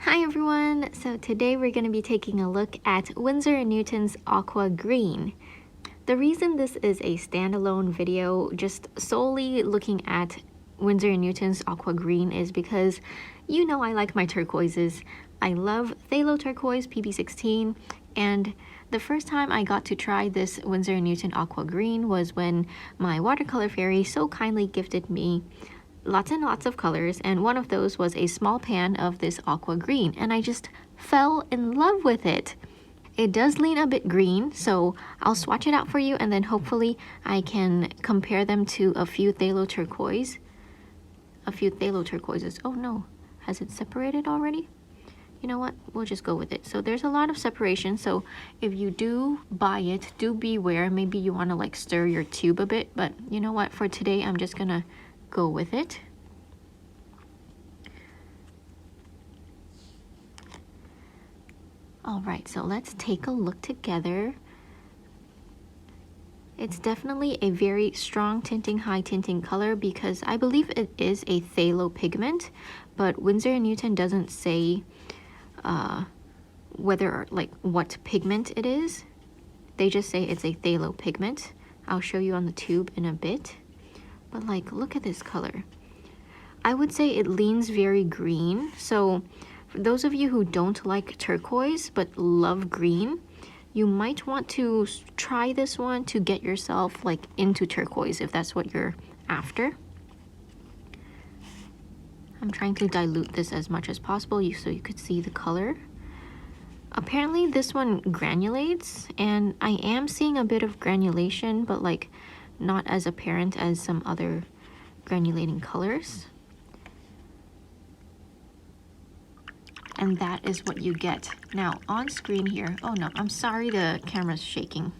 Hi everyone! So today we're going to be taking a look at Winsor & Newton's Aqua Green. The reason this is a standalone video just solely looking at Winsor & Newton's Aqua Green is because you know I like my turquoises. I love Phthalo Turquoise PB16, and the first time I got to try this Winsor & Newton Aqua Green was when my watercolor fairy so kindly gifted me lots and lots of colors, and one of those was a small pan of this aqua green, and I just fell in love with it. It does lean a bit green, so I'll swatch it out for you, and then hopefully I can compare them to a few phthalo turquoises. Oh no, has it separated already? You know what, we'll just go with it. So there's a lot of separation, so if you do buy it, do beware. Maybe you want to like stir your tube a bit, but you know what, for today I'm just gonna go with it. All right, so let's take a look together. It's definitely a very strong tinting, high tinting color because I believe it is a phthalo pigment, but Winsor & Newton doesn't say whether like what pigment it is. They just say it's a phthalo pigment. I'll show you on the tube in a bit. But like, look at this color. I would say it leans very green. So for those of you who don't like turquoise but love green, you might want to try this one to get yourself like into turquoise if that's what you're after. I'm trying to dilute this as much as possible so you could see the color. Apparently this one granulates, and I am seeing a bit of granulation, but like not as apparent as some other granulating colors. And that is what you get. Now on screen here, oh no, I'm sorry the camera's shaking.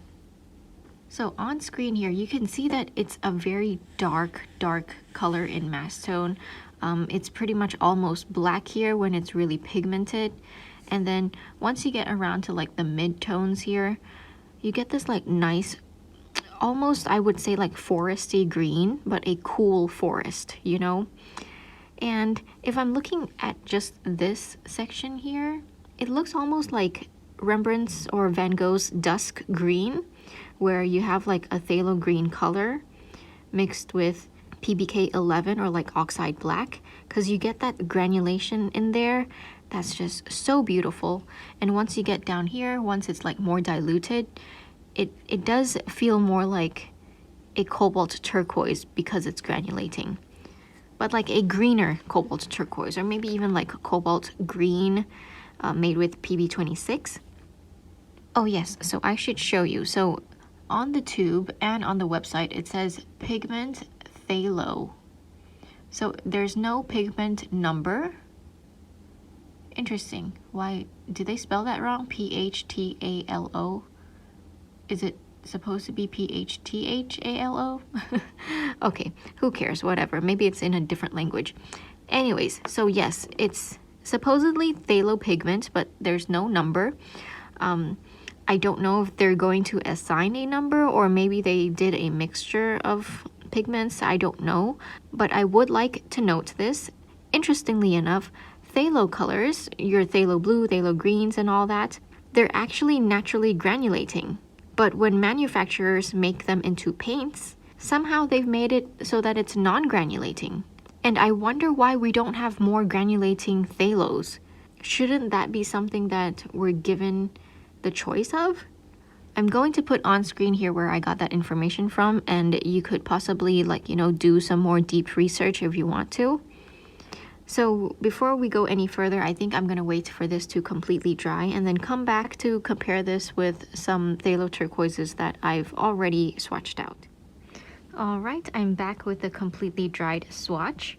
So on screen here, you can see that it's a very dark color in mass tone. It's pretty much almost black here when it's really pigmented. And then once you get around to like the mid-tones here, you get this like nice, almost I would say like foresty green, but a cool forest, you know? And if I'm looking at just this section here, it looks almost like Rembrandt's or Van Gogh's dusk green, where you have like a phthalo green color mixed with PBK 11 or like oxide black, because you get that granulation in there. That's just so beautiful. And once you get down here, once it's like more diluted, it does feel more like a cobalt turquoise because it's granulating, but like a greener cobalt turquoise, or maybe even like cobalt green made with PB26. Oh yes, so I should show you. So on the tube and on the website, it says pigment phthalo. So there's no pigment number. Interesting. Why did they spell that wrong? PHTALO? Is it supposed to be PHTHALO? Okay, who cares? Whatever. Maybe it's in a different language. Anyways, so yes, it's supposedly phthalo pigment, but there's no number. I don't know if they're going to assign a number, or maybe they did a mixture of pigments. I don't know, but I would like to note this. Interestingly enough, phthalo colors, your phthalo blue, phthalo greens and all that, they're actually naturally granulating. But when manufacturers make them into paints, somehow they've made it so that it's non-granulating. And I wonder why we don't have more granulating phthalos. Shouldn't that be something that we're given the choice of? I'm going to put on screen here where I got that information from, and you could possibly like, you know, do some more deep research if you want to. So before we go any further, I think I'm going to wait for this to completely dry and then come back to compare this with some phthalo turquoises that I've already swatched out. Alright, I'm back with a completely dried swatch.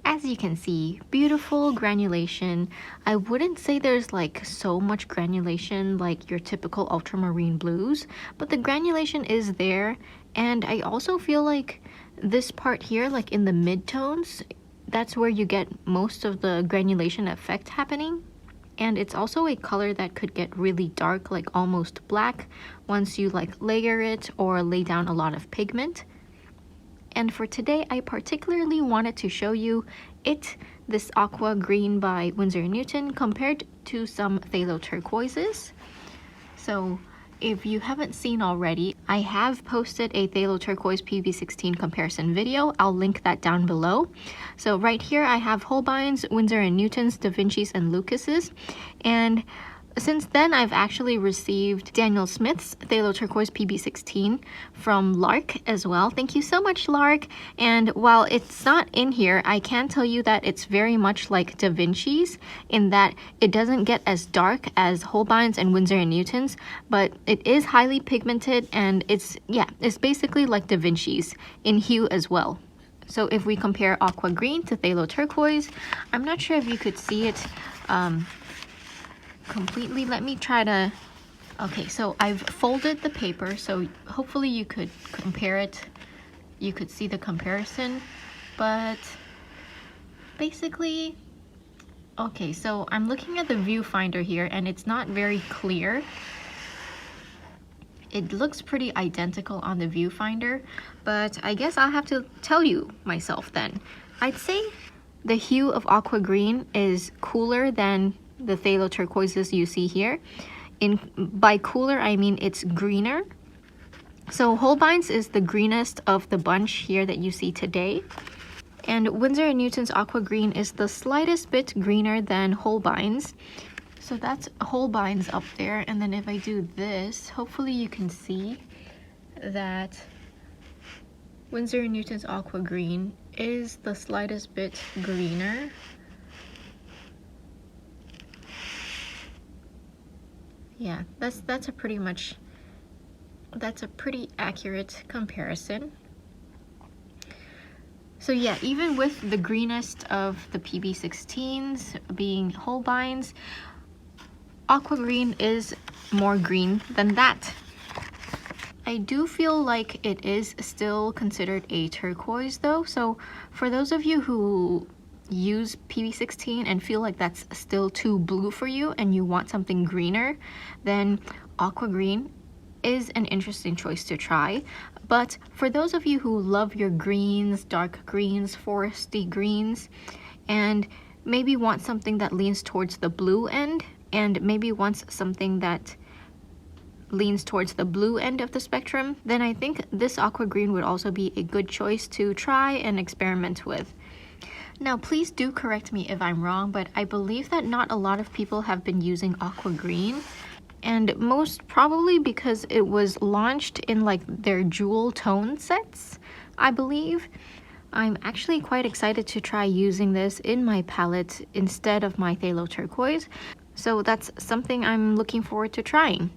As you can see, beautiful granulation. I wouldn't say there's like so much granulation like your typical ultramarine blues, but the granulation is there. And I also feel like this part here, like in the mid-tones, that's where you get most of the granulation effect happening. And it's also a color that could get really dark, like almost black, once you like layer it or lay down a lot of pigment. And for today, I particularly wanted to show you this Aqua Green by Winsor&Newton compared to some phthalo turquoises. So if you haven't seen already, I have posted a phthalo turquoise PB16 comparison video. I'll link that down below. So right here I have Holbein's, Winsor&Newton's, Da Vinci's, and Lucas's. And since then, I've actually received Daniel Smith's Phthalo Turquoise PB16 from Lark as well. Thank you so much, Lark. And while it's not in here, I can tell you that it's very much like Da Vinci's in that it doesn't get as dark as Holbein's and Winsor&Newton's, but it is highly pigmented, and it's basically like Da Vinci's in hue as well. So if we compare Aqua Green to Phthalo Turquoise, I'm not sure if you could see it completely. Let me try to, okay, so I've folded the paper, so hopefully you could compare it, you could see the comparison, but basically, okay, so I'm looking at the viewfinder here and it's not very clear. It looks pretty identical on the viewfinder, but I guess I'll have to tell you myself then. I'd say the hue of Aqua Green is cooler than the phthalo turquoises you see here. By cooler, I mean it's greener. So Holbein's is the greenest of the bunch here that you see today. And Winsor&Newton's Aqua Green is the slightest bit greener than Holbein's. So that's Holbein's up there. And then if I do this, hopefully you can see that Winsor&Newton's Aqua Green is the slightest bit greener. Yeah, that's a pretty accurate comparison. So yeah, even with the greenest of the PB16s being Holbein's, Aqua Green is more green than that. I do feel like it is still considered a turquoise though, so for those of you who use PB16 and feel like that's still too blue for you and you want something greener, then Aqua Green is an interesting choice to try. But for those of you who love your greens, dark greens, foresty greens, and maybe want something that leans towards the blue end, and maybe wants something that leans towards the blue end of the spectrum, then I think this Aqua Green would also be a good choice to try and experiment with. Now, please do correct me if I'm wrong, but I believe that not a lot of people have been using Aqua Green, and most probably because it was launched in like their jewel tone sets, I believe. I'm actually quite excited to try using this in my palette instead of my phthalo turquoise, so that's something I'm looking forward to trying.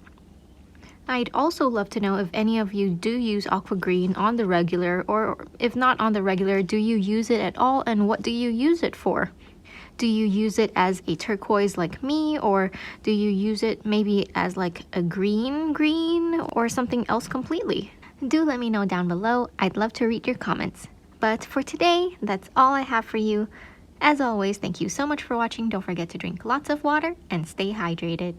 I'd also love to know if any of you do use Aqua Green on the regular, or if not on the regular, do you use it at all, and what do you use it for? Do you use it as a turquoise like me, or do you use it maybe as like a green or something else completely? Do let me know down below. I'd love to read your comments. But for today, that's all I have for you. As always, thank you so much for watching. Don't forget to drink lots of water and stay hydrated.